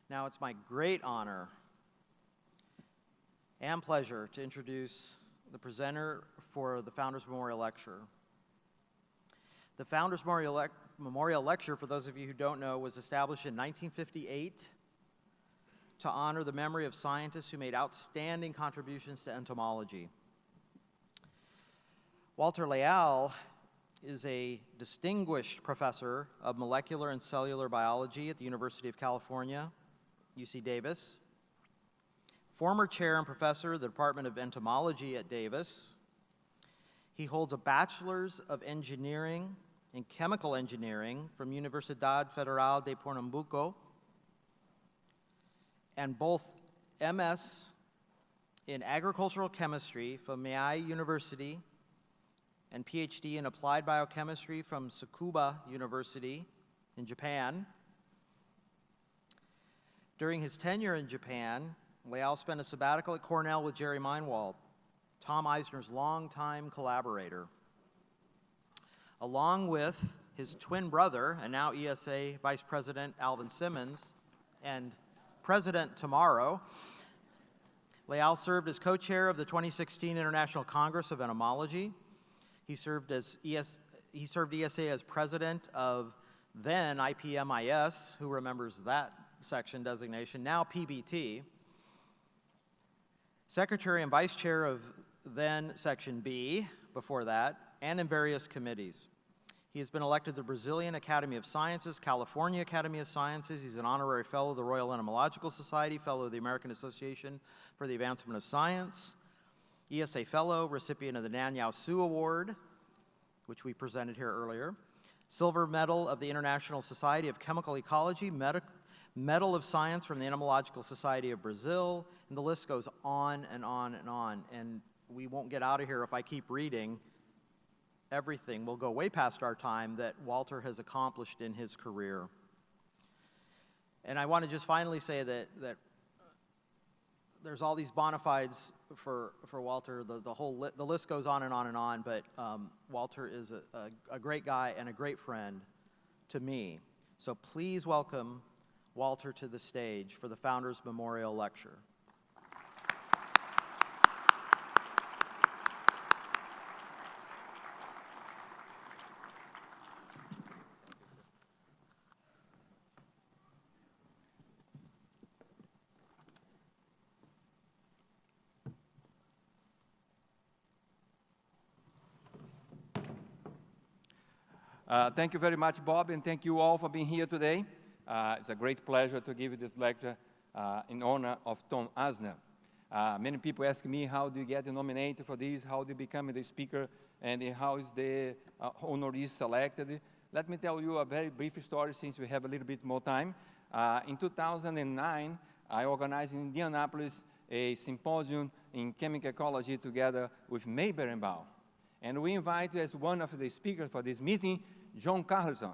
Now it's my great honor and pleasure to introduce the presenter for the Founders Memorial Lecture. The Founders Memorial Lecture, for those of you who don't know, was established in 1958 to honor the memory of scientists who made outstanding contributions to entomology. Walter Leal is a distinguished professor of molecular and cellular biology at the University of California, UC Davis, former chair and professor of the Department of Entomology at Davis. He holds a Bachelor's of Engineering in Chemical Engineering from Universidad Federal de Pernambuco, and both MS in Agricultural Chemistry from Meiji University and PhD in Applied Biochemistry from Tsukuba University in Japan. During his tenure in Japan, Leal spent a sabbatical at Cornell with Jerry Meinwald, Tom Eisner's longtime collaborator, along with his twin brother and now ESA Vice President Alvin Simmons and President tomorrow. Leal served as co-chair of the 2016 International Congress of Entomology. He served ESA as president of then IPMIS, who remembers that section designation, now PBT, secretary and vice chair of then Section B, before that, and in various committees. He has been elected to the Brazilian Academy of Sciences, California Academy of Sciences. He's an honorary fellow of the Royal Entomological Society, fellow of the American Association for the Advancement of Science, ESA fellow, recipient of the Nanyao Su Award, which we presented here earlier, silver medal of the International Society of Chemical Ecology, Medal of Science from the Entomological Society of Brazil, and the list goes on and on and on. And we won't get out of here if I keep reading everything. We'll go way past our time that Walter has accomplished in his career. And I want to just finally say that there's all these bona fides for Walter. The list goes on and on and on, but Walter is a great guy and a great friend to me. So please welcome Walter to the stage for the Founders Memorial Lecture. Thank you very much, Bob, and thank you all for being here today. It's a great pleasure to give this lecture in honor of Tom Eisner. Many people ask me, how do you get nominated for this? How do you become the speaker? And how is the honoree selected? Let me tell you a very brief story since we have a little bit more time. In 2009, I organized in Indianapolis a symposium in chemical ecology together with May Berenbaum. And we invited as one of the speakers for this meeting, John Carlson,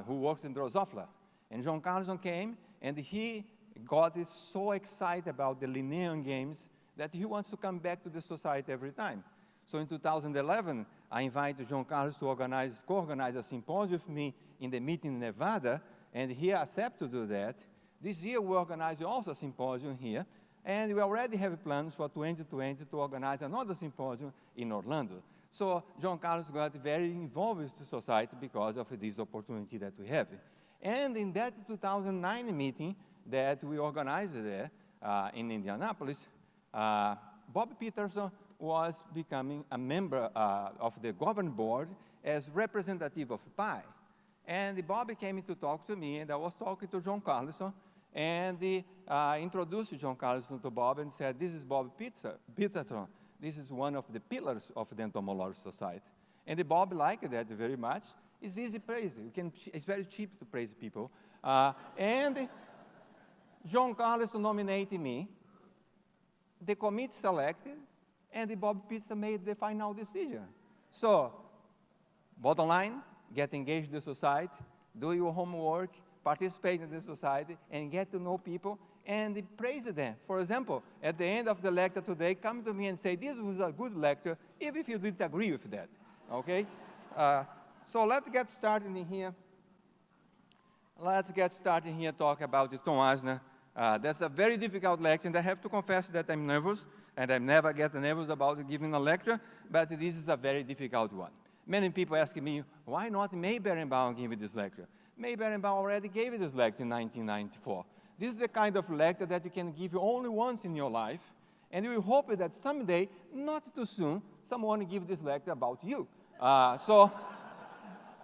who works in Drosophila. And John Carlson came, and he got so excited about the Linnean games that he wants to come back to the society every time. So in 2011, I invited John Carlson to co-organize a symposium with me in the meeting in Nevada, and he accepted to do that. This year, we organized also a symposium here, and we already have plans for 2020 to organize another symposium in Orlando. So John Carlos got very involved with the society because of this opportunity that we have. And in that 2009 meeting that we organized there in Indianapolis, Bob Peterson was becoming a member of the governing board as representative of PI. And Bob came to talk to me, and I was talking to John Carlson, and introduced John Carlson to Bob and said, this is Bob Peterson. This is one of the pillars of the Entomological Society. And Bob liked that very much. It's easy praise. It's very cheap to praise people. And John Carlson nominated me. The committee selected, and Bob Peterson made the final decision. So, bottom line, get engaged in the society, do your homework, participate in the society, and get to know people, and praise them. For example, at the end of the lecture today, come to me and say, this was a good lecture, even if you didn't agree with that, okay? So let's get started in here. let's get started here talk about Tom Eisner. That's a very difficult lecture, and I have to confess that I'm nervous, and I never get nervous about giving a lecture, but this is a very difficult one. Many people ask me, why not May Berenbaum give this lecture? May Berenbaum already gave this lecture in 1994. This is the kind of lecture that you can give only once in your life, and we hope that someday, not too soon, someone will give this lecture about you.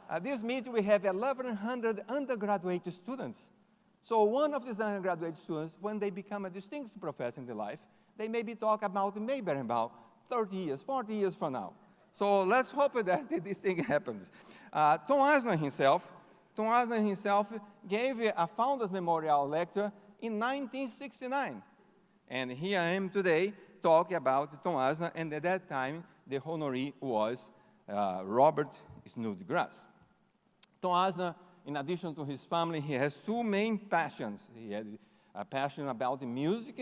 At this meeting, we have 1,100 undergraduate students. So one of these undergraduate students, when they become a distinguished professor in their life, they maybe talk about May Berenbaum 30 years, 40 years from now. So let's hope that this thing happens. Tom Eisner himself gave a Founders Memorial lecture in 1969. And here I am today talking about Tom Eisner, and at that time, the honoree was Robert Snodgrass. Tom Eisner, in addition to his family, he has two main passions. He had a passion about music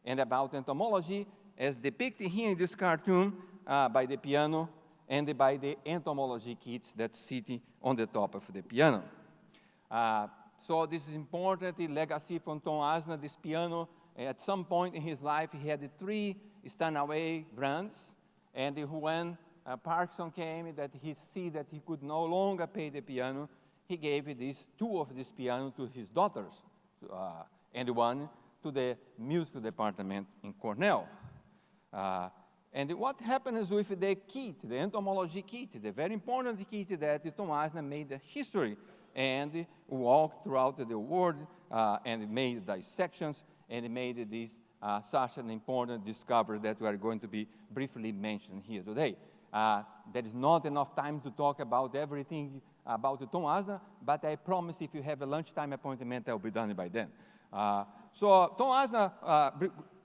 and about entomology, as depicted here in this cartoon by the piano and by the entomology kits that sit on the top of the piano. So this is important, the legacy from Tom Eisner, this piano. At some point in his life, he had 3 Steinway brands, and when Parkinson came, that he see that he could no longer pay the piano, he gave 2 of these pianos to his daughters, and 1 to the music department in Cornell. And what happens with the kit, the entomology kit, the very important kit that Tom Eisner made the history and walked throughout the world and made dissections and made this such an important discovery that we are going to be briefly mentioned here today. There is not enough time to talk about everything about Tom Eisner, but I promise if you have a lunchtime appointment, I'll be done by then. So Tom Eisner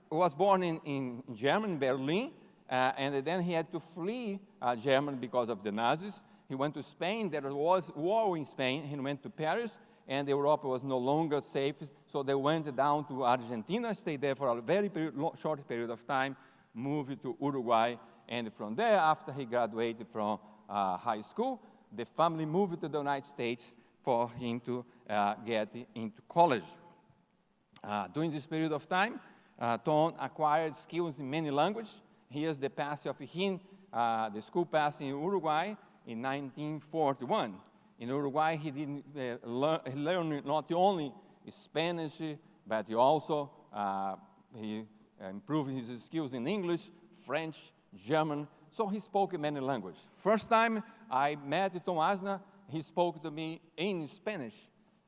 was born in Germany, Berlin, and then he had to flee Germany because of the Nazis. He went to Spain. There was war in Spain. He went to Paris, and Europe was no longer safe, so they went down to Argentina, stayed there for a very short period of time, moved to Uruguay, and from there, after he graduated from high school, the family moved to the United States for him to get into college. During this period of time, Tom acquired skills in many languages. Here's the passing of him, the school pass in Uruguay in 1941. In Uruguay, he didn't learn not only Spanish, but he also improved his skills in English, French, German, so he spoke many languages. First time I met Tom Eisner, he spoke to me in Spanish,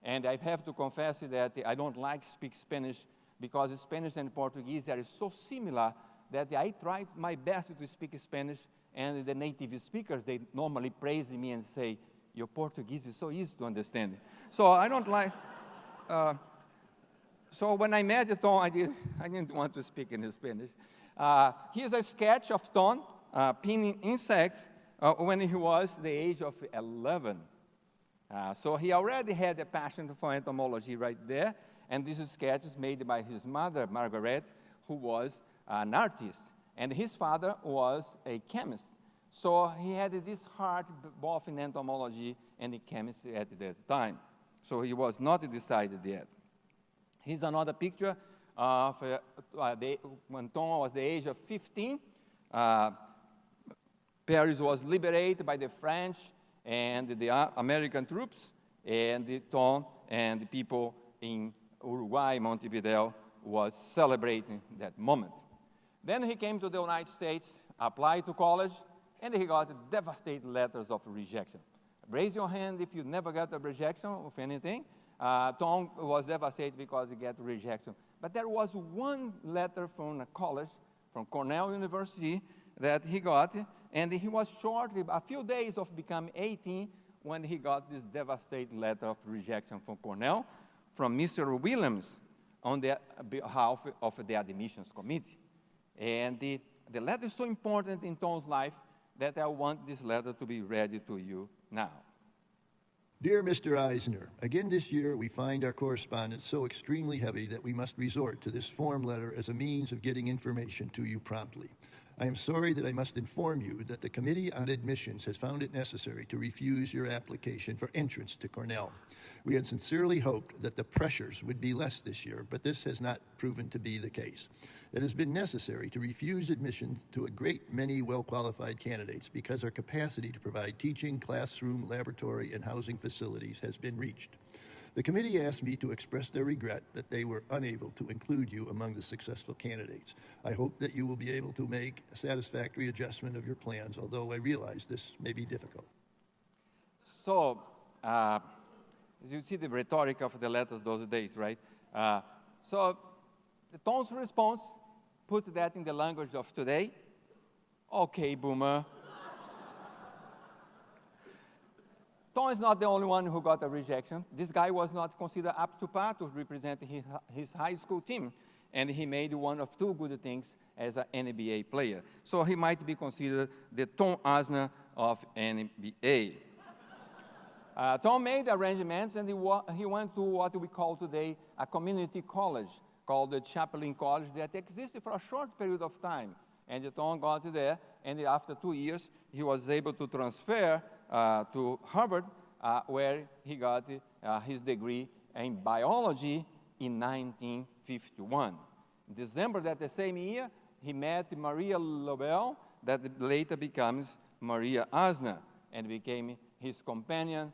and I have to confess that I don't like to speak Spanish because Spanish and Portuguese are so similar that I tried my best to speak Spanish, and the native speakers, they normally praise me and say, your Portuguese is so easy to understand. So I don't like, so when I met Tom, I didn't want to speak in Spanish. Here's a sketch of Tom pinning insects when he was the age of 11. So he already had a passion for entomology right there, and this sketch is made by his mother, Margaret, who was an artist, and his father was a chemist. So he had this heart both in entomology and in chemistry at that time. So he was not decided yet. Here's another picture of when Tom was the age of 15. Paris was liberated by the French and the American troops, and Tom and the people in Uruguay, Montevideo, was celebrating that moment. Then he came to the United States, applied to college, and he got devastating letters of rejection. Raise your hand if you never got a rejection of anything. Tom was devastated because he got rejection. But there was one letter from a college, from Cornell University, that he got, and he was shortly, a few days of becoming 18, when he got this devastating letter of rejection from Cornell, from Mr. Williams, on the behalf of the admissions committee. And the letter is so important in Tom's life that I want this letter to be read to you now. Dear Mr. Eisner, again this year we find our correspondence so extremely heavy that we must resort to this form letter as a means of getting information to you promptly. I am sorry that I must inform you that the Committee on Admissions has found it necessary to refuse your application for entrance to Cornell. We had sincerely hoped that the pressures would be less this year, but this has not proven to be the case. It has been necessary to refuse admission to a great many well-qualified candidates because our capacity to provide teaching, classroom, laboratory, and housing facilities has been reached. The committee asked me to express their regret that they were unable to include you among the successful candidates. I hope that you will be able to make a satisfactory adjustment of your plans, although I realize this may be difficult. So, as you see the rhetoric of the letters those days, right? So, the Tom's response, put that in the language of today. Okay, boomer. Tom is not the only one who got a rejection. This guy was not considered up to par to represent his high school team, and he made one of two good things as an NBA player. So he might be considered the Tom Eisner of NBA. Tom made arrangements, and he went to what we call today a community college called the Chaplain College that existed for a short period of time. And Tom got there, and after 2 years, he was able to transfer to Harvard, where he got his degree in biology in 1951. In December that the same year, he met Maria Lobel, that later becomes Maria Eisner, and became his companion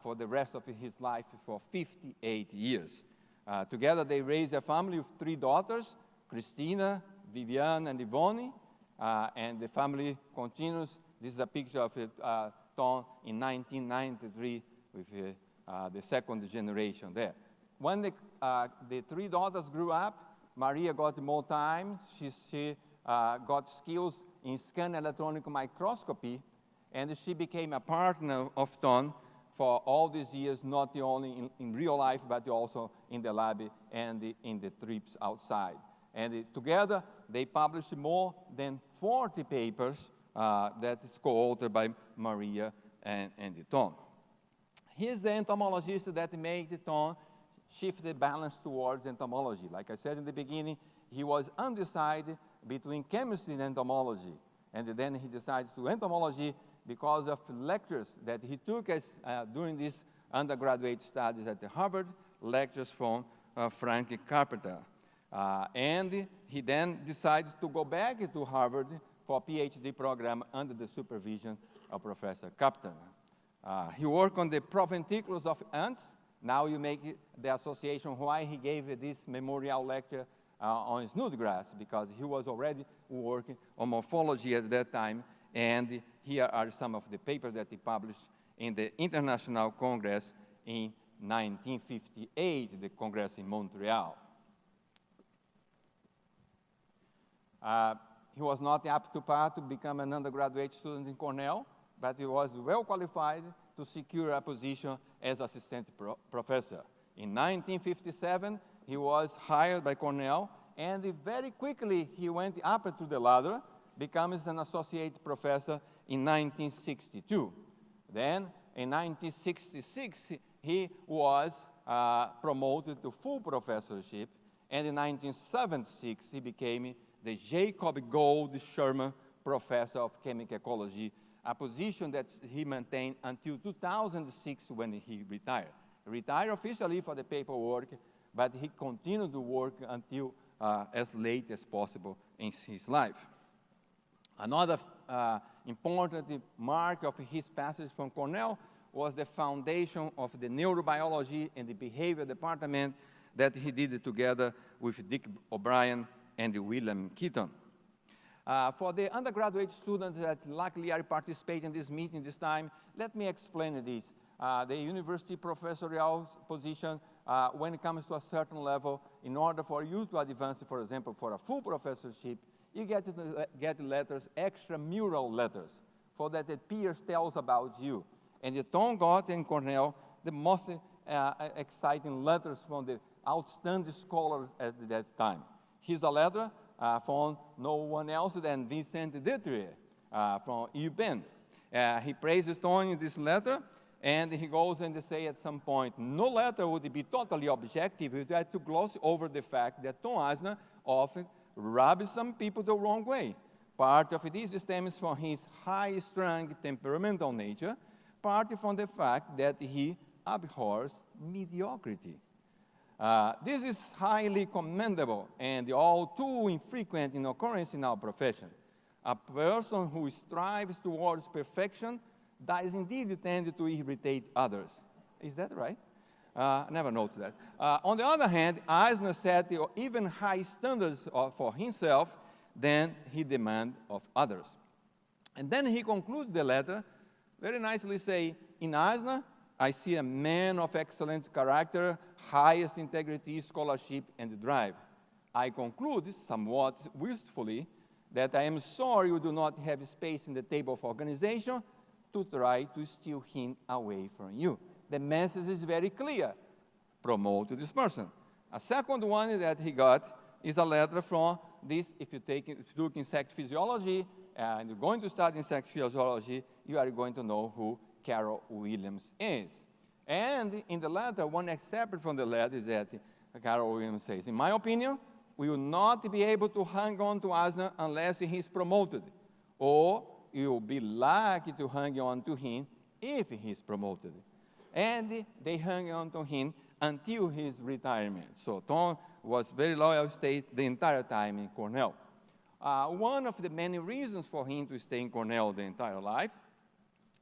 for the rest of his life for 58 years. Together, they raised a family of 3 daughters, Christina, Viviane, and Yvonne, and the family continues. This is a picture of Tom in 1993 with the second generation there. When the 3 daughters grew up, Maria got more time. She got skills in scan electronic microscopy, and she became a partner of Tom for all these years, not only in real life, but also in the lab and in the trips outside. And together, they published more than 40 papers that is co-authored by Maria and Tom. Here's the entomologist that made Tom shift the balance towards entomology. Like I said in the beginning, he was undecided between chemistry and entomology. And then he decided to entomology because of lectures that he took during his undergraduate studies at Harvard, lectures from Frank Carpenter. And he then decides to go back to Harvard for a PhD program under the supervision of Professor Carpenter. He worked on the proventriculus of ants. Now you make the association why he gave this memorial lecture on snodgrass, because he was already working on morphology at that time. And here are some of the papers that he published in the International Congress in 1958, the Congress in Montreal. He was not up to par to become an undergraduate student in Cornell, but he was well qualified to secure a position as assistant professor. In 1957, he was hired by Cornell, and very quickly he went up to the ladder, becomes an associate professor in 1962. Then, in 1966, he was promoted to full professorship, and in 1976, he became the Jacob Gold Sherman Professor of Chemical Ecology, a position that he maintained until 2006 when he retired. He retired officially for the paperwork, but he continued to work until as late as possible in his life. Another important mark of his passage from Cornell was the foundation of the neurobiology and the behavior department that he did together with Dick O'Brien and William Keaton. For the undergraduate students that luckily are participating in this meeting this time, let me explain this. The university professorial position, when it comes to a certain level, in order for you to advance, for example, for a full professorship, you get letters, extramural letters, so that the peers tells about you. And Tom got in Cornell the most exciting letters from the outstanding scholars at that time. Here's a letter from no one else than Vincent Detrier from UPenn. He praises Tom in this letter, and he goes and says at some point, no letter would be totally objective if you had to gloss over the fact that Tom Eisner often rubs some people the wrong way. Part of this stems from his high-strung temperamental nature, part from the fact that he abhors mediocrity. This is highly commendable and all too infrequent in occurrence in our profession. A person who strives towards perfection does indeed tend to irritate others. Is that right? I never noticed that. On the other hand, Eisner set even high standards for himself than he demands of others. And then he concludes the letter very nicely say, in Eisner, I see a man of excellent character, highest integrity, scholarship, and drive. I conclude, somewhat wistfully, that I am sorry you do not have space in the table of organization to try to steal him away from you. The message is very clear. Promote this person. A second one that he got is a letter from this, if you look insect physiology, and you're going to study insect physiology, you are going to know who Carol Williams is. And in the letter, one excerpt from the letter is that Carol Williams says, in my opinion, we will not be able to hang on to Eisner unless he is promoted, or you will be lucky to hang on to him if he is promoted. And they hung on to him until his retirement. So Tom was very loyal, stayed the entire time in Cornell. One of the many reasons for him to stay in Cornell the entire life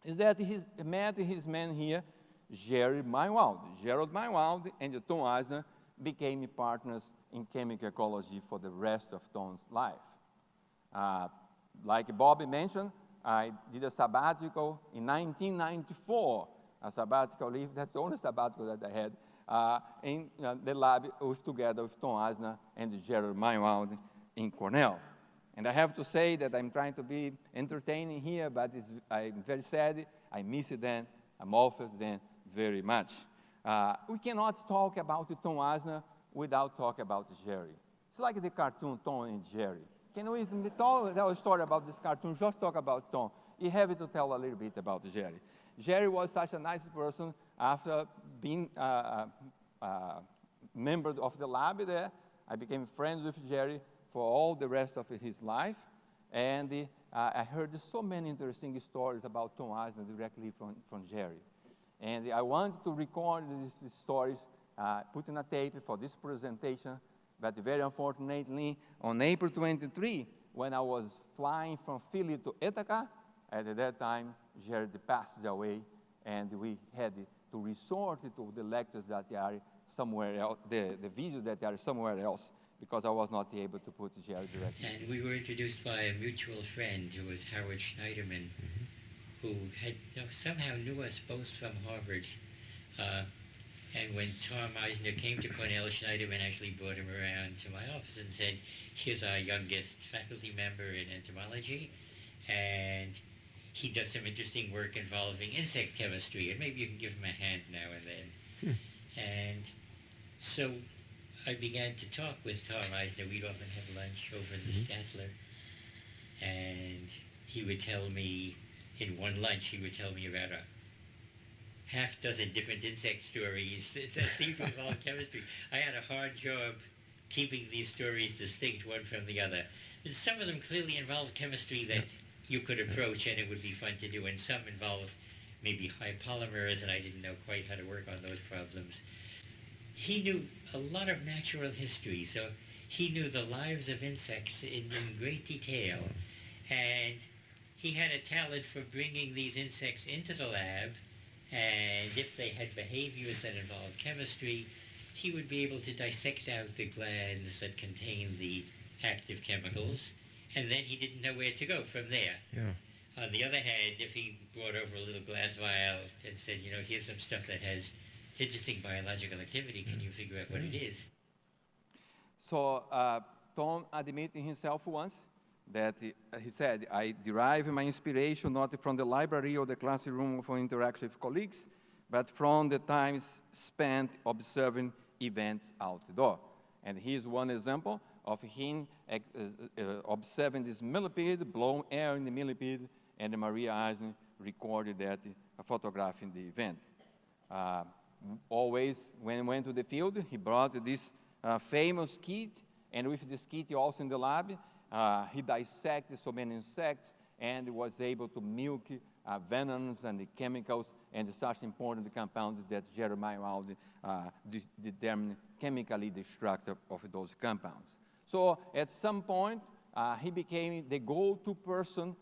is that he met his man here, Gerald Meinwald and Tom Eisner became partners in chemical ecology for the rest of Tom's life. Like Bobby mentioned, I did a sabbatical in 1994, a sabbatical leave, that's the only sabbatical that I had, in the lab together with Tom Eisner and Gerald Meinwald in Cornell. And I have to say that I'm trying to be entertaining here, but I'm very sad. I miss them. I miss them very much. We cannot talk about Tom Eisner without talking about Jerry. It's like the cartoon Tom and Jerry. Can we tell a story about this cartoon? Just talk about Tom. You have to tell a little bit about Jerry. Jerry was such a nice person. After being a member of the lab there, I became friends with Jerry for all the rest of his life. And I heard so many interesting stories about Tom Eisner directly from Jerry. And I wanted to record these stories, put in a tape for this presentation, but very unfortunately, on April 23, when I was flying from Philly to Ithaca, at that time, Jerry passed away, and we had to resort to the lectures that are somewhere else, the videos that are somewhere else, because I was not able to put Jerry directly. And we were introduced by a mutual friend who was Howard Schneiderman, who had somehow knew us both from Harvard. And when Tom Eisner came to Cornell, Schneiderman actually brought him around to my office and said, here's our youngest faculty member in entomology, and he does some interesting work involving insect chemistry, and maybe you can give him a hand now and then. And so I began to talk with Tom Eisner. We'd often have lunch over in the Statler, and he would tell me, in one lunch, he would tell me about a half-dozen different insect stories that seemed to involve chemistry. I had a hard job keeping these stories distinct one from the other. And some of them clearly involved chemistry that you could approach and it would be fun to do, and some involved maybe high polymers, and I didn't know quite how to work on those problems. He knew a lot of natural history, so he knew the lives of insects in great detail, and he had a talent for bringing these insects into the lab, and if they had behaviors that involved chemistry, he would be able to dissect out the glands that contain the active chemicals, and then he didn't know where to go from there. Yeah. On the other hand, if he brought over a little glass vial and said, you know, here's some stuff that has interesting biological activity, can you figure out what it is? So Tom admitted himself once that he said, I derive my inspiration not from the library or the classroom for interaction with colleagues, but from the times spent observing events outdoor. And here's one example of him observing this millipede, blowing air in the millipede, and Maria Eisner recorded that, photographing the event. Always, when he went to the field, he brought this famous kit, and with this kit also in the lab, he dissected so many insects and was able to milk venoms and the chemicals and such important compounds that Jeremiah Aldi determined chemically destructive of those compounds. So at some point, he became the go-to person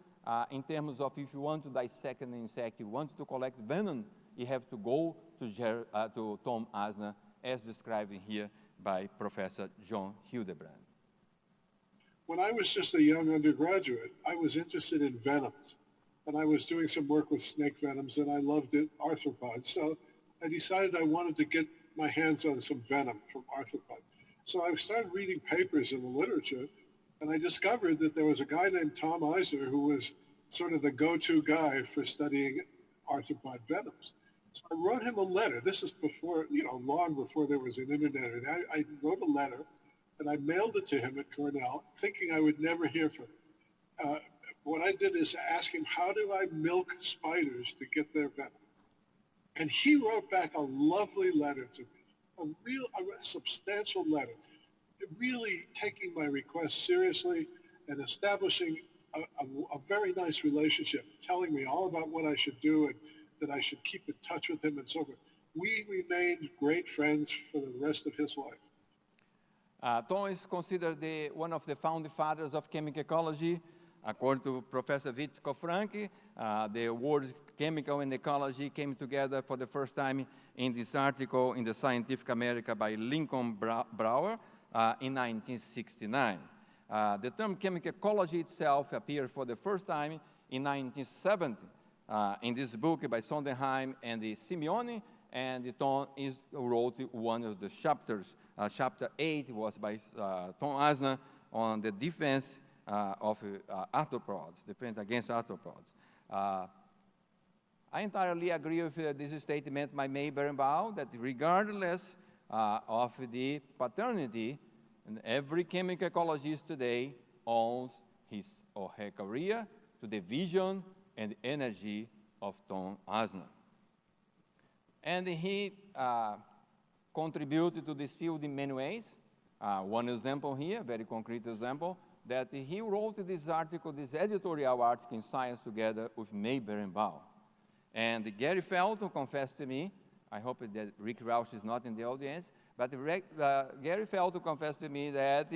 in terms of if you want to dissect an insect, you want to collect venom, you have to go to Tom Eisner, as described here by Professor John Hildebrand. When I was just a young undergraduate, I was interested in venoms. And I was doing some work with snake venoms, and I loved arthropods. So I decided I wanted to get my hands on some venom from arthropods. So I started reading papers in the literature, and I discovered that there was a guy named Tom Eisner who was sort of the go-to guy for studying arthropod venoms. So I wrote him a letter. This is before, long before there was an internet. And I wrote a letter, and I mailed it to him at Cornell, thinking I would never hear from him. What I did is ask him, how do I milk spiders to get their venom? And he wrote back a lovely letter to me, a substantial letter, really taking my request seriously and establishing a very nice relationship, telling me all about what I should do and that I should keep in touch with him and so forth. We remained great friends for the rest of his life. Tom is considered one of the founding fathers of chemical ecology. According to Professor Vitko Franke, the words chemical and ecology came together for the first time in this article in the Scientific American by Lincoln Brower in 1969. The term chemical ecology itself appeared for the first time in 1970 in this book by Sondheim and Simeone, and Tom wrote one of the chapters. Chapter 8 was by Tom Eisner on the defense of arthropods, defense against arthropods. I entirely agree with this statement by May Berenbaum that regardless of the paternity, every chemical ecologist today owns his or her career to the vision and energy of Tom Eisner. And he contributed to this field in many ways. One example here, a very concrete example, that he wrote this article, this editorial article in Science together with May Berenbaum. And Gary Felton confessed to me, I hope that Rick Rausch is not in the audience, but Gary Felton confessed to me that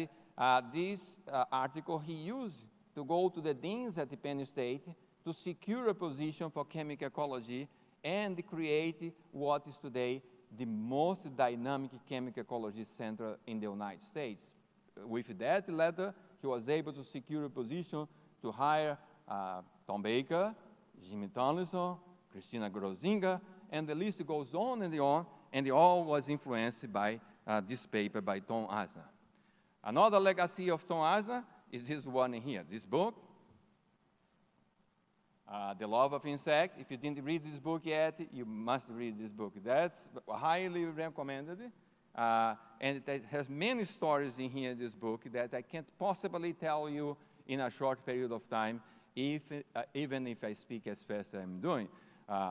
this article he used to go to the deans at Penn State to secure a position for chemical ecology and create what is today the most dynamic chemical ecology center in the United States. With that letter, he was able to secure a position to hire Tom Baker, Jimmy Tomlinson, Christina Grozinga, and the list goes on, and it all was influenced by this paper by Tom Eisner. Another legacy of Tom Eisner is this one here, this book, The Love of Insect. If you didn't read this book yet, you must read this book. That's highly recommended. And it has many stories in here in this book that I can't possibly tell you in a short period of time, even if I speak as fast as I'm doing.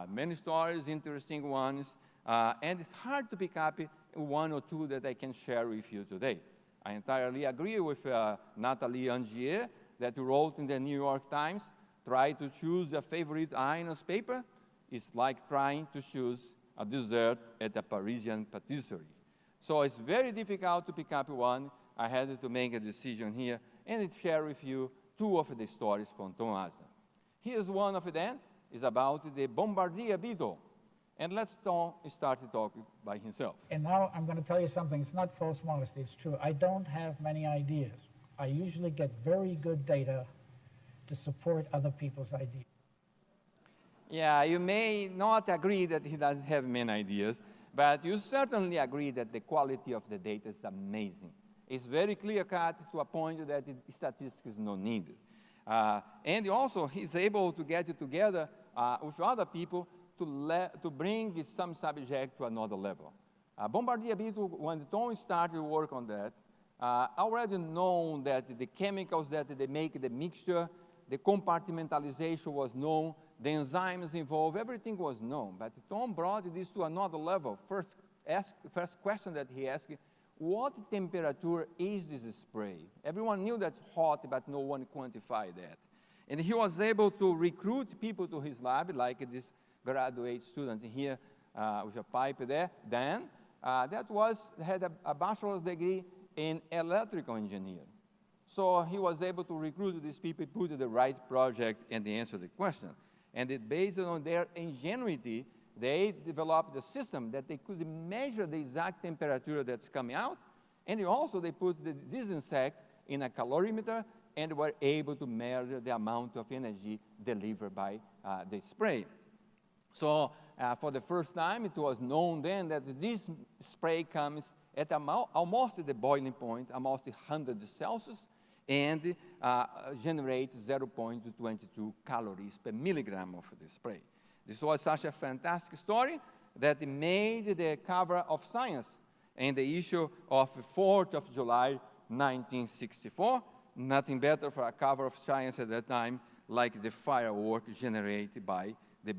Many stories, interesting ones, and it's hard to pick up one or two that I can share with you today. I entirely agree with Nathalie Angier that wrote in the New York Times, try to choose a favorite Eisner's paper is like trying to choose a dessert at a Parisian patisserie. So it's very difficult to pick up one. I had to make a decision here and share with you two of the stories from Tom Eisner. Here's one of them. It's about the bombardier beetle. And let's Tom start to talk by himself. And now I'm going to tell you something. It's not false modesty. It's true. I don't have many ideas. I usually get very good data to support other people's ideas. Yeah, you may not agree that he doesn't have many ideas, but you certainly agree that the quality of the data is amazing. It's very clear-cut to a point that statistics is not needed. And also, he's able to get it together with other people to bring some subject to another level. Bombardier beetle, when Tom started work on that, already known that the chemicals that they make the mixture, the compartmentalization was known, the enzymes involved, everything was known. But Tom brought this to another level. First question that he asked, what temperature is this spray? Everyone knew that's hot, but no one quantified that. And he was able to recruit people to his lab, like this graduate student here with a pipe there. Dan, had a bachelor's degree in electrical engineering. So he was able to recruit these people, put the right project, and they answered the question. And based on their ingenuity, they developed a system that they could measure the exact temperature that's coming out, and also they put this insect in a calorimeter and were able to measure the amount of energy delivered by the spray. So for the first time, it was known then that this spray comes at almost the boiling point, almost 100 Celsius, and generates 0.22 calories per milligram of the spray. This was such a fantastic story that it made the cover of Science in the issue of 4th of July, 1964. Nothing better for a cover of Science at that time, like the firework generated by the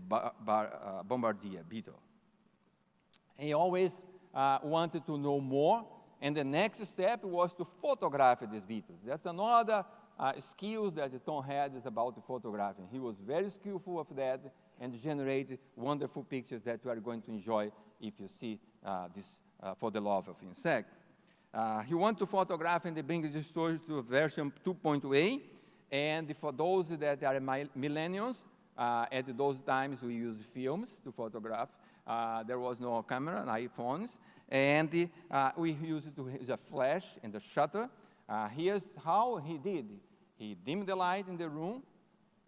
bombardier beetle. He always wanted to know more, and the next step was to photograph these beetles. That's another skill that Tom had, is about photographing. He was very skillful of that and generated wonderful pictures that you are going to enjoy if you see this For the Love of Insect. He wanted to photograph, and they bring this story to version 2.8. And for those that are millennials, at those times we used films to photograph. There was no camera, no iPhones. And we used to use a flash and a shutter. Here's how he did. He dimmed the light in the room,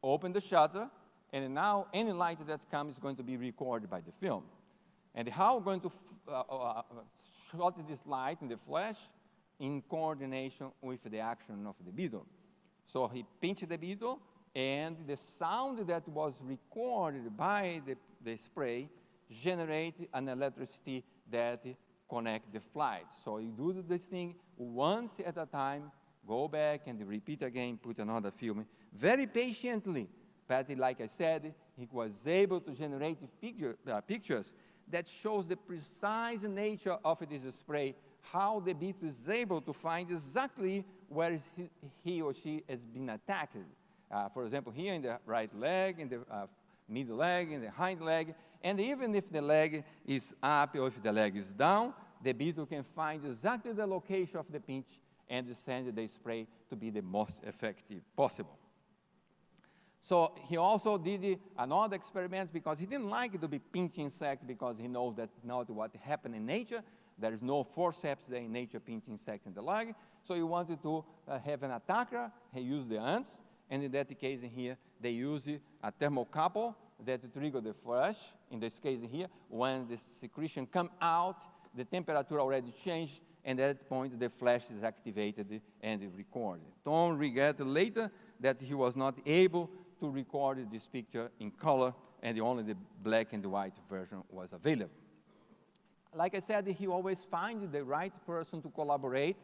opened the shutter, and now any light that comes is going to be recorded by the film. And how we're going to shot this light in the flash in coordination with the action of the beetle. So he pinched the beetle, and the sound that was recorded by the spray generated an electricity that connect the flight. So you do this thing once at a time, go back and repeat again, put another film, very patiently. But like I said, he was able to generate pictures that shows the precise nature of this spray, how the beetle is able to find exactly where he or she has been attacked. For example, here in the right leg, in the middle leg, in the hind leg, and even if the leg is up or if the leg is down, the beetle can find exactly the location of the pinch and send the spray to be the most effective possible. So he also did another experiment because he didn't like to be pinching insects, because he knows that not what happened in nature. There is no forceps there in nature pinching insects in the leg. So he wanted to have an attacker. He used the ants. And in that case in here, they use a thermocouple that trigger the flash. In this case in here, when the secretion come out, the temperature already changed, and at that point the flash is activated and recorded. Tom regretted later that he was not able to record this picture in color, and only the black and white version was available. Like I said, he always found the right person to collaborate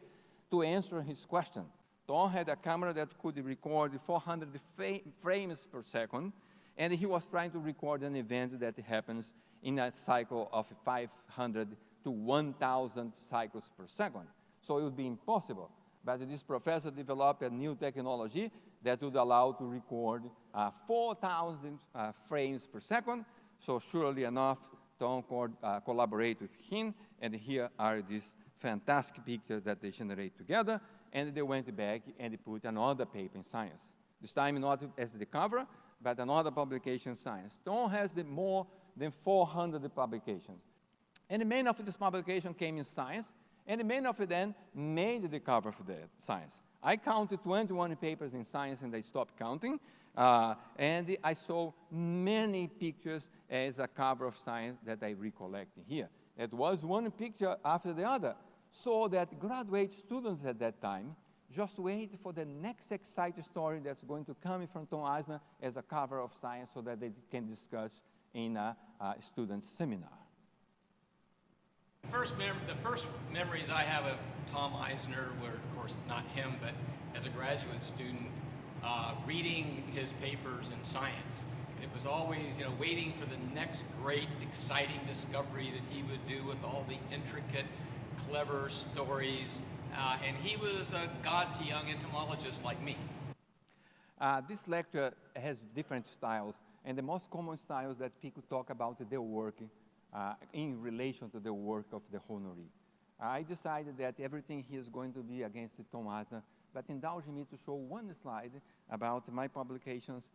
to answer his question. Tom had a camera that could record 400 frames per second, and he was trying to record an event that happens in a cycle of 500 to 1,000 cycles per second. So it would be impossible. But this professor developed a new technology that would allow to record 4,000 frames per second. So surely enough, Tom collaborated with him, and here are these fantastic pictures that they generate together. And they went back and they put another paper in Science. This time not as the cover, but another publication in Science. Tom has more than 400 publications. And the main of this publication came in Science, and the main of it then made the cover for the Science. I counted 21 papers in Science, and I stopped counting. And I saw many pictures as a cover of Science that I recollect here. It was one picture after the other, so that graduate students at that time just wait for the next exciting story that's going to come from Tom Eisner as a cover of Science, so that they can discuss in a student seminar. The first memories I have of Tom Eisner were, of course, not him, but as a graduate student, reading his papers in Science. It was always, waiting for the next great, exciting discovery that he would do with all the intricate, clever stories. And he was a god to young entomologists like me. This lecture has different styles, and the most common styles that people talk about their work in relation to the work of the honoree. I decided that everything here is going to be against Tom Eisner, but indulge me to show one slide about my publications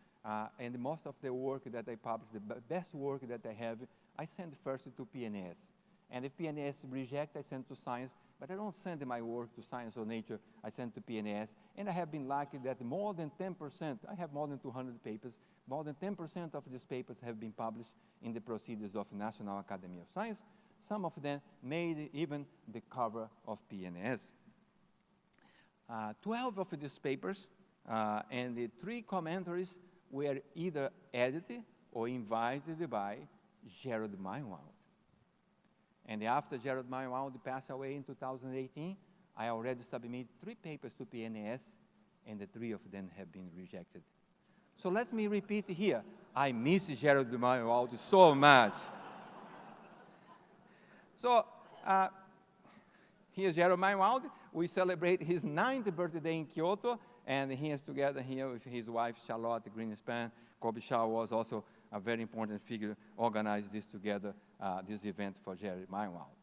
and most of the work that I published, the best work that I have, I send first to PNAS. And if PNAS reject, I send to science, but I don't send my work to Science or Nature, I send to PNAS. And I have been lucky that more than 10%, I have more than 200 papers, more than 10% of these papers have been published in the proceedings of National Academy of Science. Some of them made even the cover of PNAS. 12 of these papers and the 3 commentaries were either edited or invited by Gerald Meinwald. And after Gerald Meinwald passed away in 2018, I already submitted 3 papers to PNAS, and the 3 of them have been rejected. So let me repeat here. I miss Gerald Meinwald so much. So here's Gerald Meinwald. We celebrate his 9th birthday in Kyoto, and he is together here with his wife, Charlotte Greenspan. Kobe Shaw was also a very important figure, organized this together, this event for Gerald Meinwald.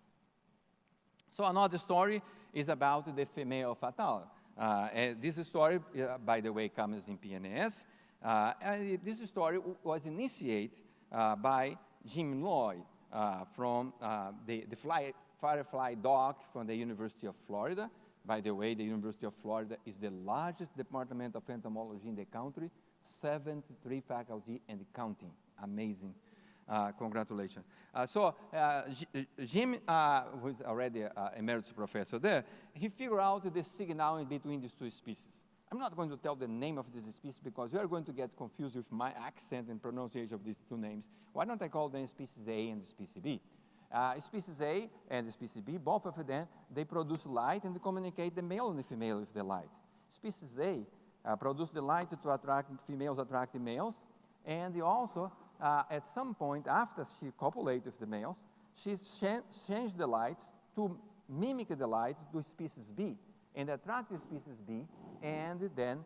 So another story is about the female fatale. And this story, by the way, comes in PNAS. And this story was initiated by Jim Lloyd from the Firefly Dock from the University of Florida. By the way, the University of Florida is the largest department of entomology in the country, 73 faculty and counting. Amazing. Congratulations. Jim, who's already an emeritus professor there, he figured out the signal in between these 2 species. I'm not going to tell the name of this species because you are going to get confused with my accent and pronunciation of these 2 names. Why don't I call them species A and species B? Species A and species B, both of them, they produce light and they communicate the male and the female with the light. Species A produce the light to attract females, attract the males, and they also, at some point after she copulates with the males, she changed the lights to mimic the light to species B and attract the species B, and then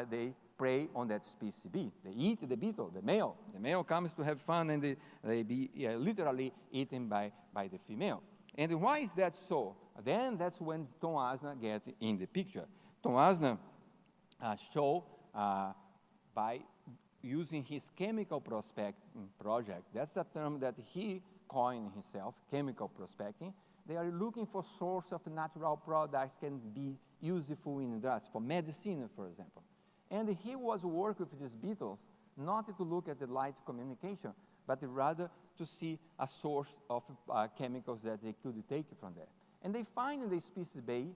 they prey on that species B. They eat the beetle, the male. The male comes to have fun, and they be literally eaten by the female. And why is that so? Then that's when Tom Eisner gets in the picture. Tom Eisner showed by using his chemical prospecting project, that's a term that he coined himself, chemical prospecting. They are looking for source of natural products can be useful in industry, for medicine, for example. And he was working with these beetles not to look at the light communication, but rather to see a source of chemicals that they could take from there. And they find in the species B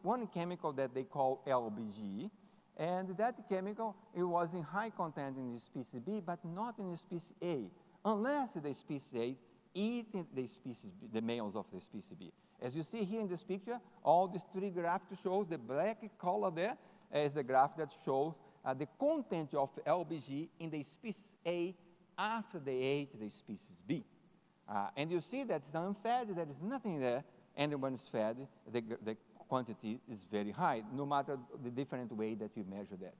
one chemical that they call LBG, and that chemical, it was in high content in the species B, but not in the species A, unless the species A eat the species B, the males of the species B. As you see here in this picture, all these 3 graphs shows the black color there is the graph that shows the content of LBG in the species A after they ate the species B. And you see that it's unfed, there is nothing there, and when it's fed, the quantity is very high, no matter the different way that you measure that.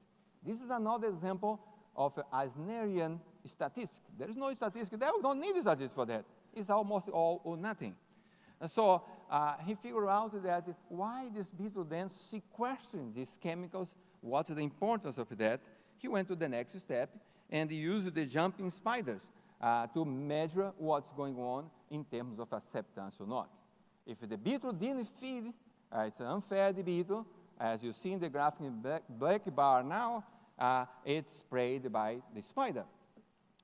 This is another example of Eisnerian statistic. There is no statistic there, we don't need a statistic for that. It's almost all or nothing. And so he figured out that why this beetle then sequestering these chemicals, what's the importance of that? He went to the next step and used the jumping spiders to measure what's going on in terms of acceptance or not. If the beetle didn't feed, it's an unfed beetle, as you see in the graphic in black bar now, it's sprayed by the spider.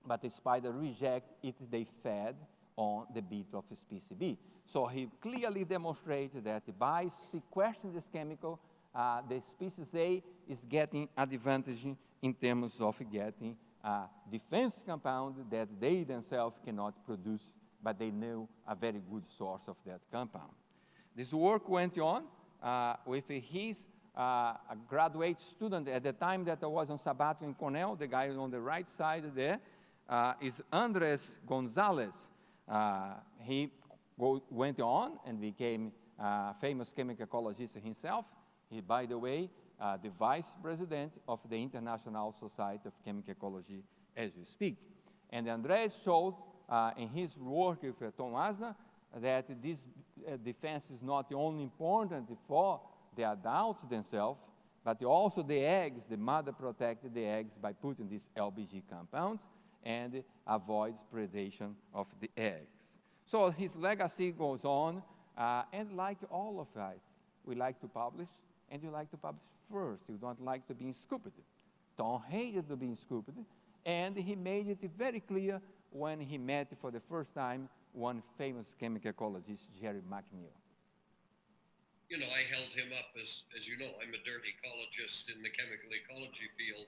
But the spider rejects it, they fed on the beetle of species B. So he clearly demonstrated that by sequestering this chemical, the species A is getting advantage in terms of getting a defense compound that they themselves cannot produce, but they know a very good source of that compound. This work went on with his a graduate student at the time that I was on sabbatical in Cornell. The guy on the right side there is Andres Gonzalez. He went on and became a famous chemical ecologist himself. He, by the way, the vice president of the International Society of Chemical Ecology as we speak. And Andreas shows in his work with Tom Eisner that this defense is not only important for the adults themselves, but also the eggs. The mother protected the eggs by putting these LBG compounds and avoids predation of the eggs. So his legacy goes on, and like all of us, we like to publish, and you like to publish first. You don't like to be scooped. Tom hated to be scooped, and he made it very clear when he met for the first time one famous chemical ecologist, Jerry McNeil. You know, I held him up as you know, I'm a dirt ecologist in the chemical ecology field,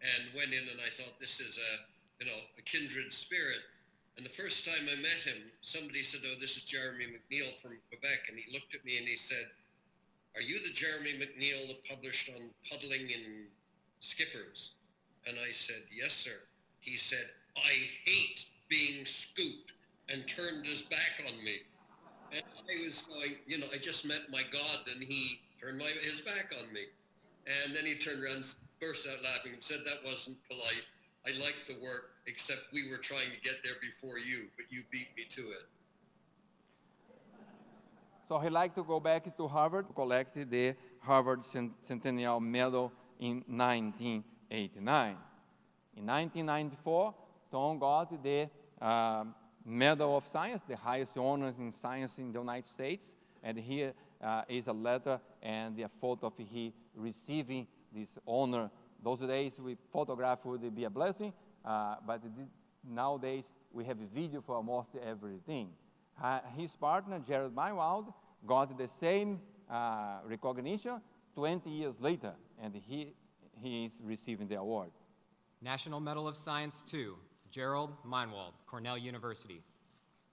and went in and I thought this is a kindred spirit. And the first time I met him, somebody said, "Oh, this is Jeremy McNeil from Quebec," and he looked at me and he said, "Are you the Jeremy McNeil that published on puddling in skippers?" And I said, "Yes, sir." He said, "I hate being scooped," and turned his back on me. And I was going, you know, I just met my God, and he turned his back on me. And then he turned around, burst out laughing, and said, "That wasn't polite. I liked the work, except we were trying to get there before you, but you beat me to it." So he liked to go back to Harvard, collected the Harvard Centennial Medal in 1989. In 1994, Tom got the Medal of Science, the highest honor in science in the United States. And here is a letter and a photo of he receiving this honor. Those days, photograph would be a blessing, but nowadays we have a video for almost everything. His partner, Gerald Meinwald, got the same recognition 20 years later, and he is receiving the award. National Medal of Science II, Gerald Meinwald, Cornell University,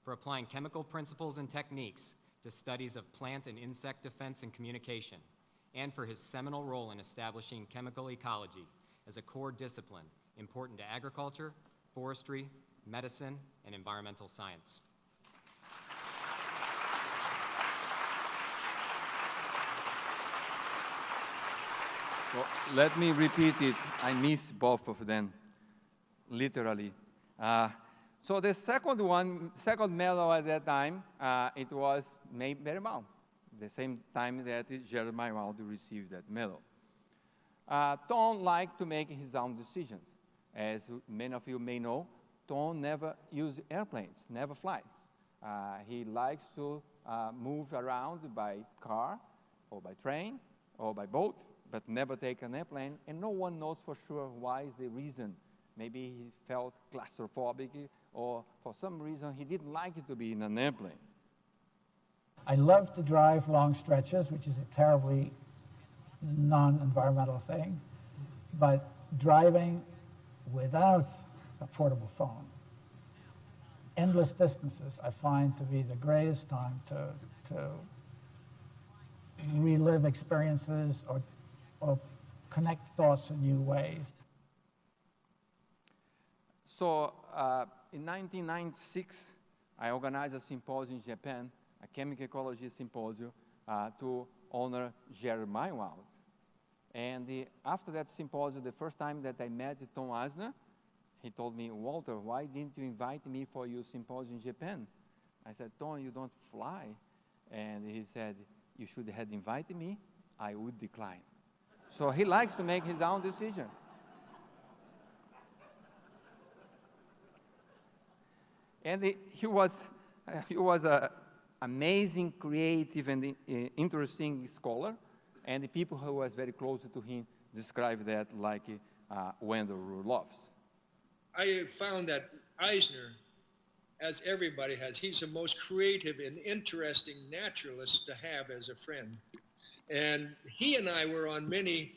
for applying chemical principles and techniques to studies of plant and insect defense and communication, and for his seminal role in establishing chemical ecology as a core discipline important to agriculture, forestry, medicine, and environmental science. So let me repeat it. I miss both of them, literally. So the second medal at that time, it was May Berrimau, the same time that Gerald Meinwald received that medal. Tom liked to make his own decisions. As many of you may know, Tom never used airplanes, never flies. He likes to move around by car, or by train, or by boat, but never take an airplane, and no one knows for sure why is the reason. Maybe he felt claustrophobic, or for some reason he didn't like it to be in an airplane. I love to drive long stretches, which is a terribly non-environmental thing, but driving without a portable phone, endless distances, I find to be the greatest time to relive experiences or connect thoughts in new ways. So in 1996, I organized a symposium in Japan, a chemical ecology symposium, to honor Jerry Meinwald. And after that symposium, the first time that I met Tom Eisner, he told me, "Walter, why didn't you invite me for your symposium in Japan?" I said, "Tom, you don't fly." And he said, "You should have invited me. I would decline." So he likes to make his own decision. And he was an amazing, creative, and interesting scholar. And the people who was very close to him described that like Wendell Rudolphs. I have found that Eisner, as everybody has, he's the most creative and interesting naturalist to have as a friend. And he and I were on many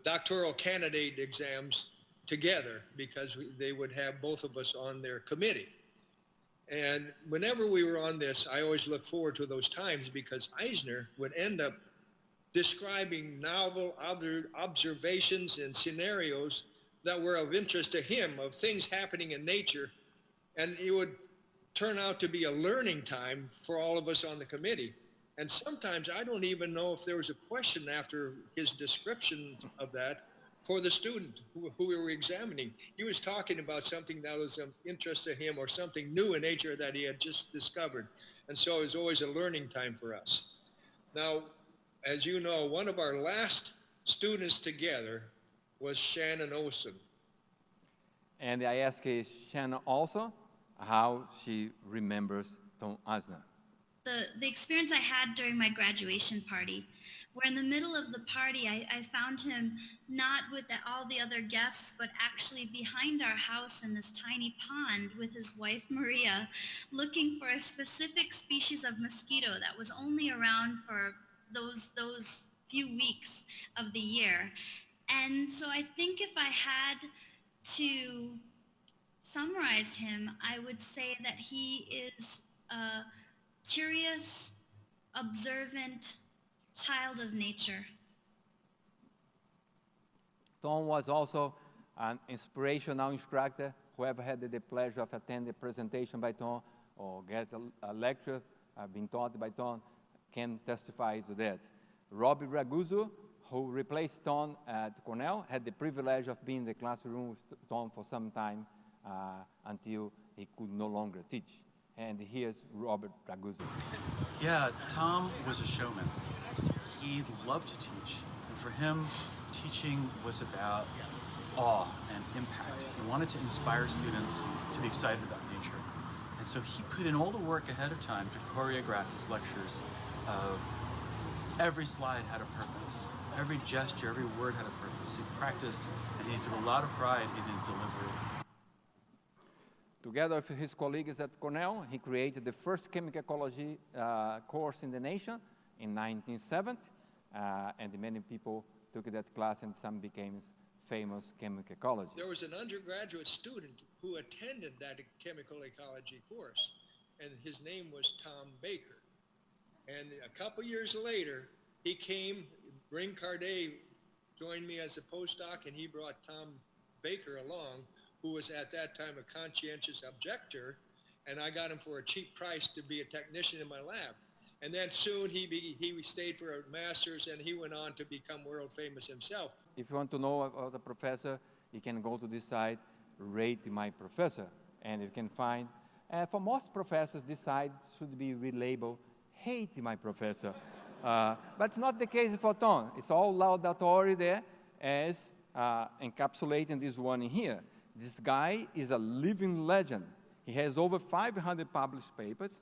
doctoral candidate exams together because they would have both of us on their committee. And whenever we were on this, I always look forward to those times because Eisner would end up describing novel other observations and scenarios that were of interest to him, of things happening in nature. And it would turn out to be a learning time for all of us on the committee. And sometimes I don't even know if there was a question after his description of that for the student who we were examining. He was talking about something that was of interest to him or something new in nature that he had just discovered. And so it was always a learning time for us. Now, as you know, one of our last students together was Shannon Olson. And I asked Shannon also how she remembers Tom Eisner. The experience I had during my graduation party, where in the middle of the party, I found him not with all the other guests, but actually behind our house in this tiny pond with his wife, Maria, looking for a specific species of mosquito that was only around for those few weeks of the year. And so I think if I had to summarize him, I would say that he is a curious, observant child of nature. Tom was also an inspirational instructor. Whoever had the pleasure of attending the presentation by Tom or get a lecture being taught by Tom can testify to that. Robbie Raguso, who replaced Tom at Cornell, had the privilege of being in the classroom with Tom for some time until he could no longer teach. And here's Robert Raguso. Yeah, Tom was a showman. He loved to teach, and for him, teaching was about awe and impact. He wanted to inspire students to be excited about nature. And so he put in all the work ahead of time to choreograph his lectures. Every slide had a purpose. Every gesture, every word had a purpose. He practiced, and he took a lot of pride in his delivery. Together with his colleagues at Cornell, he created the first chemical ecology course in the nation in 1970, and many people took that class and some became famous chemical ecologists. There was an undergraduate student who attended that chemical ecology course, and his name was Tom Baker. And a couple years later, he came, Ring Cardet joined me as a postdoc, and he brought Tom Baker along, who was at that time a conscientious objector, and I got him for a cheap price to be a technician in my lab. And then soon he stayed for a master's, and he went on to become world famous himself. If you want to know about the professor, you can go to this site, Rate My Professor, and you can find, for most professors, this site should be relabeled Hate My Professor. But it's not the case for Tom. It's all laudatory there as encapsulating this one in here. This guy is a living legend. He has over 500 published papers,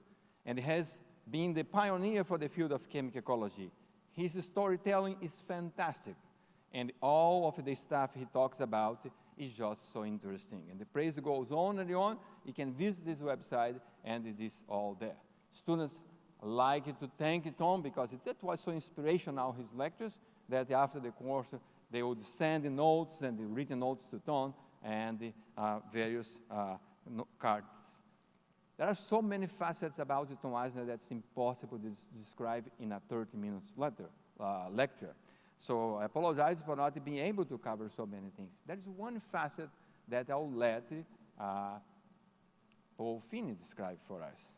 and he has been the pioneer for the field of chemical ecology. His storytelling is fantastic, and all of the stuff he talks about is just so interesting. And the praise goes on and on. You can visit this website, and it is all there. Students like to thank Tom because that was so inspirational, his lectures, that after the course, they would send the notes and the written notes to Tom and the various cards. There are so many facets about Tom Eisner that's impossible to describe in a 30-minute lecture. So I apologize for not being able to cover so many things. There is one facet that I'll let Paul Finney describe for us.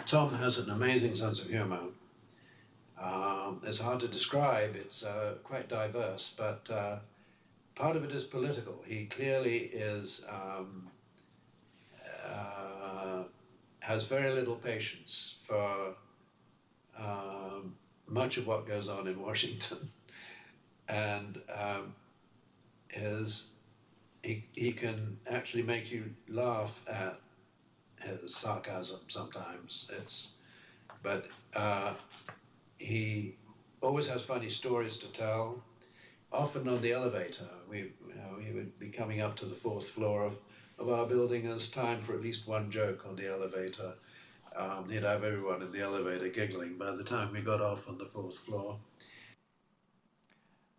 Tom has an amazing sense of humor. It's hard to describe. It's quite diverse, but part of it is political. He clearly is has very little patience for much of what goes on in Washington, and he can actually make you laugh at his sarcasm sometimes. But he always has funny stories to tell. Often on the elevator, we would be coming up to the 4th floor of our building, and it's time for at least one joke on the elevator. He'd have everyone in the elevator giggling by the time we got off on the 4th floor.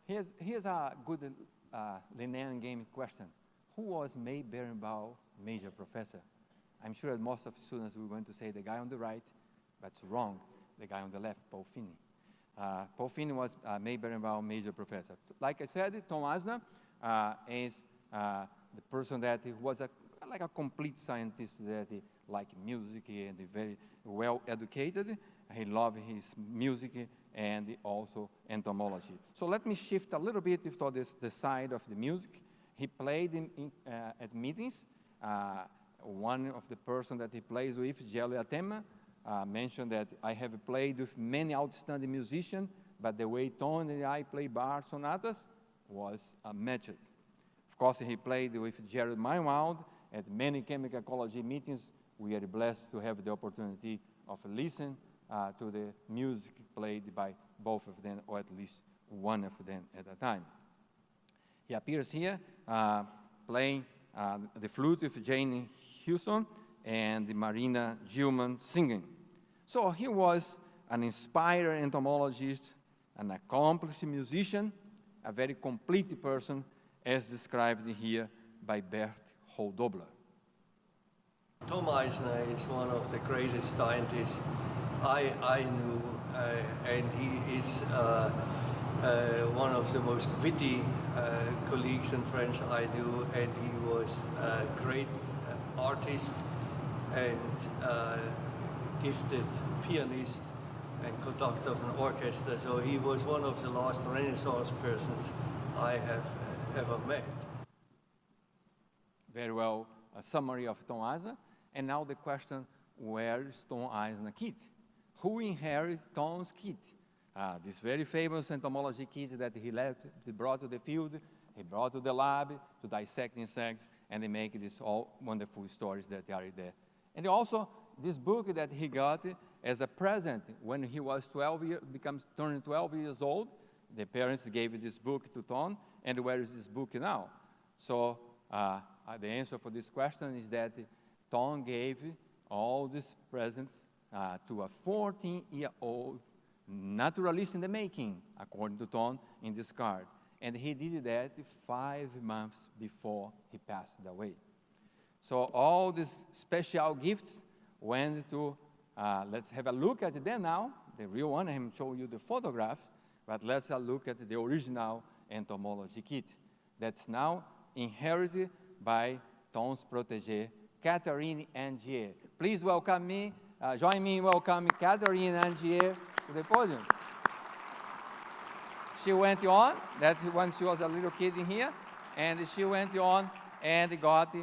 Here's a good Linnean game question. Who was May Berenbaum major professor? I'm sure that most of the students were going to say the guy on the right, but it's wrong, the guy on the left, Paul Finney. Paul Finney was May Berenbaum major professor. So, like I said, Tom Eisner is the person that was like a complete scientist that liked music and very well educated. He loved his music and also entomology. So let me shift a little bit to the side of the music. He played at meetings. One of the person that he plays with, Gelio Atema, mentioned that I have played with many outstanding musicians, but the way Tom and I play bar sonatas was unmatched. Of course, he played with Jared Meinwald at many chemical ecology meetings. We are blessed to have the opportunity of listening to the music played by both of them, or at least one of them at a time. He appears here playing the flute with Jane Houston and Marina Gilman singing. So he was an inspired entomologist, an accomplished musician, a very complete person, as described here by Bert Holdobler. Tom Eisner is one of the greatest scientists I knew, and he is one of the most witty colleagues and friends I knew, and he was a great artist and gifted pianist and conductor of an orchestra, so he was one of the last Renaissance persons I have ever met. Very well, a summary of Tom Eisner. And now the question, where is Tom Eisner kit? Who inherited Tom's kit? This very famous entomology kit that he brought to the field, he brought to the lab to dissect insects, and they make these all wonderful stories that are there. And also, this book that he got as a present when he was turned 12 years old. The parents gave this book to Tom, and where is this book now? So the answer for this question is that Tom gave all these presents to a 14-year-old naturalist in the making, according to Tom in this card. And he did that 5 months before he passed away. So all these special gifts went to, let's have a look at them now. The real one, I'm showing you the photograph, but let's have a look at the original entomology kit that's now inherited by Tom's protégé, Catherine Angier. Please welcome me, join me in welcoming Catherine Angier to the podium. She went on, that's when she was a little kid in here, and she went on and got,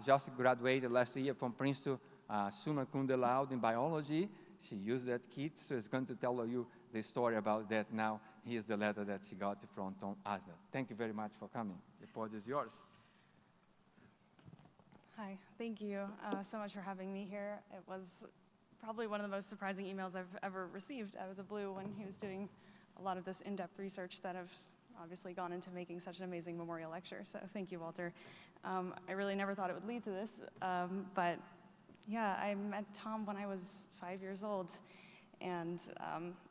just graduated last year from Princeton, summa cum laude in biology. She used that kit, so it's going to tell you the story about that now. Here's the letter that she got from Tom Eisner. Thank you very much for coming. The podium is yours. Hi, thank you so much for having me here. It was probably one of the most surprising emails I've ever received out of the blue when he was doing a lot of this in-depth research that have obviously gone into making such an amazing memorial lecture. So thank you, Walter. I really never thought it would lead to this, but yeah, I met Tom when I was 5 years old. And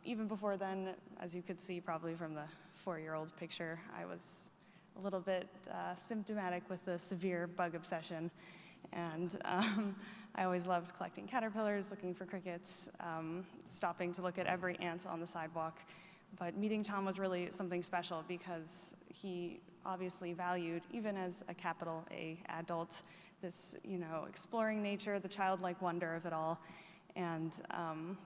even before then, as you could see probably from the 4-year-old picture, I was a little bit symptomatic with a severe bug obsession. And I always loved collecting caterpillars, looking for crickets, stopping to look at every ant on the sidewalk. But meeting Tom was really something special because he obviously valued, even as a capital A adult, this, exploring nature, the childlike wonder of it all. And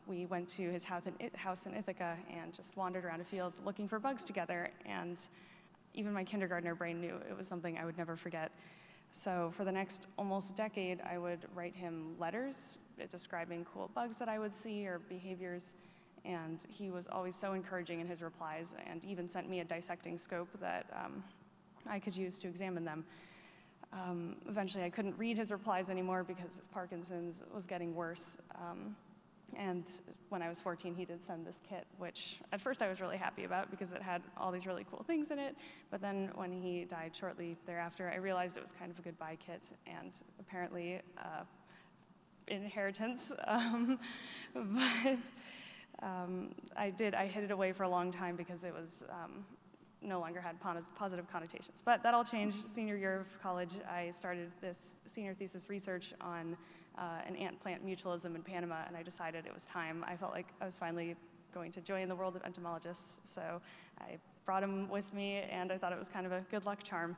we went to his house in Ithaca and just wandered around a field looking for bugs together. And even my kindergartner brain knew it was something I would never forget. So for the next almost decade, I would write him letters describing cool bugs that I would see or behaviors. And he was always so encouraging in his replies and even sent me a dissecting scope that I could use to examine them. Eventually, I couldn't read his replies anymore because his Parkinson's was getting worse. And when I was 14, he did send this kit, which at first I was really happy about because it had all these really cool things in it. But then when he died shortly thereafter, I realized it was kind of a goodbye kit and apparently inheritance. But I hid it away for a long time because it was no longer had positive connotations. But that all changed. Senior year of college, I started this senior thesis research on an ant-plant mutualism in Panama, and I decided it was time. I felt like I was finally going to join the world of entomologists, so I brought him with me, and I thought it was kind of a good luck charm.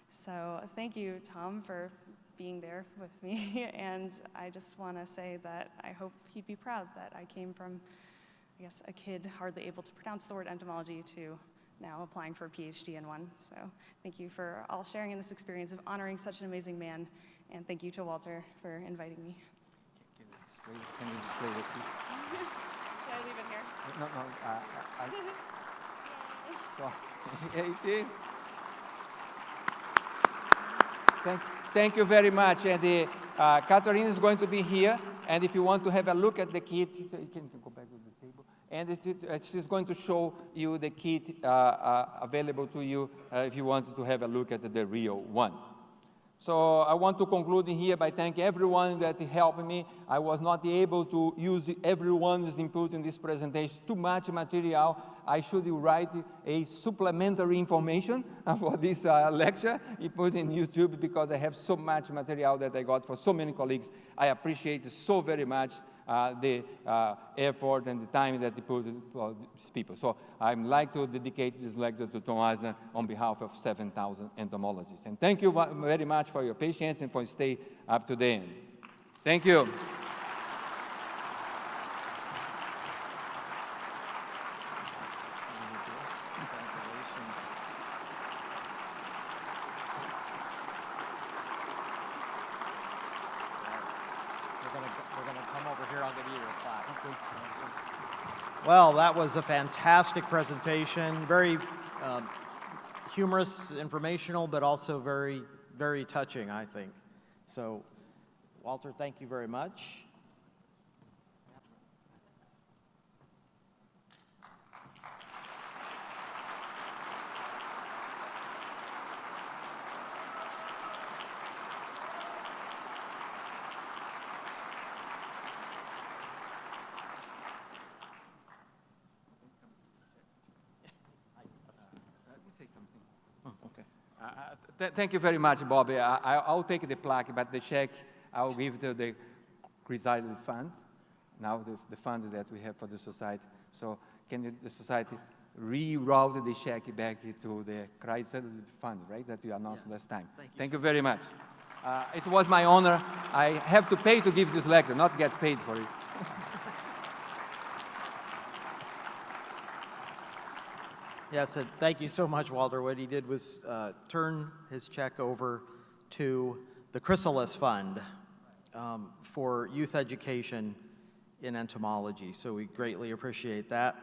So thank you, Tom, for being there with me. And I just want to say that I hope he'd be proud that I came from, I guess, a kid hardly able to pronounce the word entomology to now applying for a PhD in one. So thank you for all sharing in this experience of honoring such an amazing man. And thank you to Walter for inviting me. Can you display it, please? Should I leave it here? No. So, it is. Thank you very much. And Catherine is going to be here. And if you want to have a look at the kit, so you can go back to the table. And she's going to show you the kit available to you if you want to have a look at the real one. So I want to conclude here by thanking everyone that helped me. I was not able to use everyone's input in this presentation. Too much material. I should write a supplementary information for this lecture. I put in YouTube because I have so much material that I got for so many colleagues. I appreciate so very much the effort and the time that they put for these people. So I'd like to dedicate this lecture to Tom Eisner on behalf of 7,000 entomologists. And thank you very much for your patience and for staying up to the end. Thank you. Well, that was a fantastic presentation. Very humorous, informational, but also very, very touching, I think. So, Walter, thank you very much. Thank you very much, Bobby. I'll take the plaque, but the check I'll give to the Chrysalid Fund, now the fund that we have for the society. So can the society reroute the check back to the Chrysalid Fund, right, that we announced last time? Thank you very much. It was my honor. I have to pay to give this lecture, not get paid for it. Yes, and thank you so much, Walter. What he did was turn his check over to the Chrysalis Fund for youth education in entomology. So we greatly appreciate that.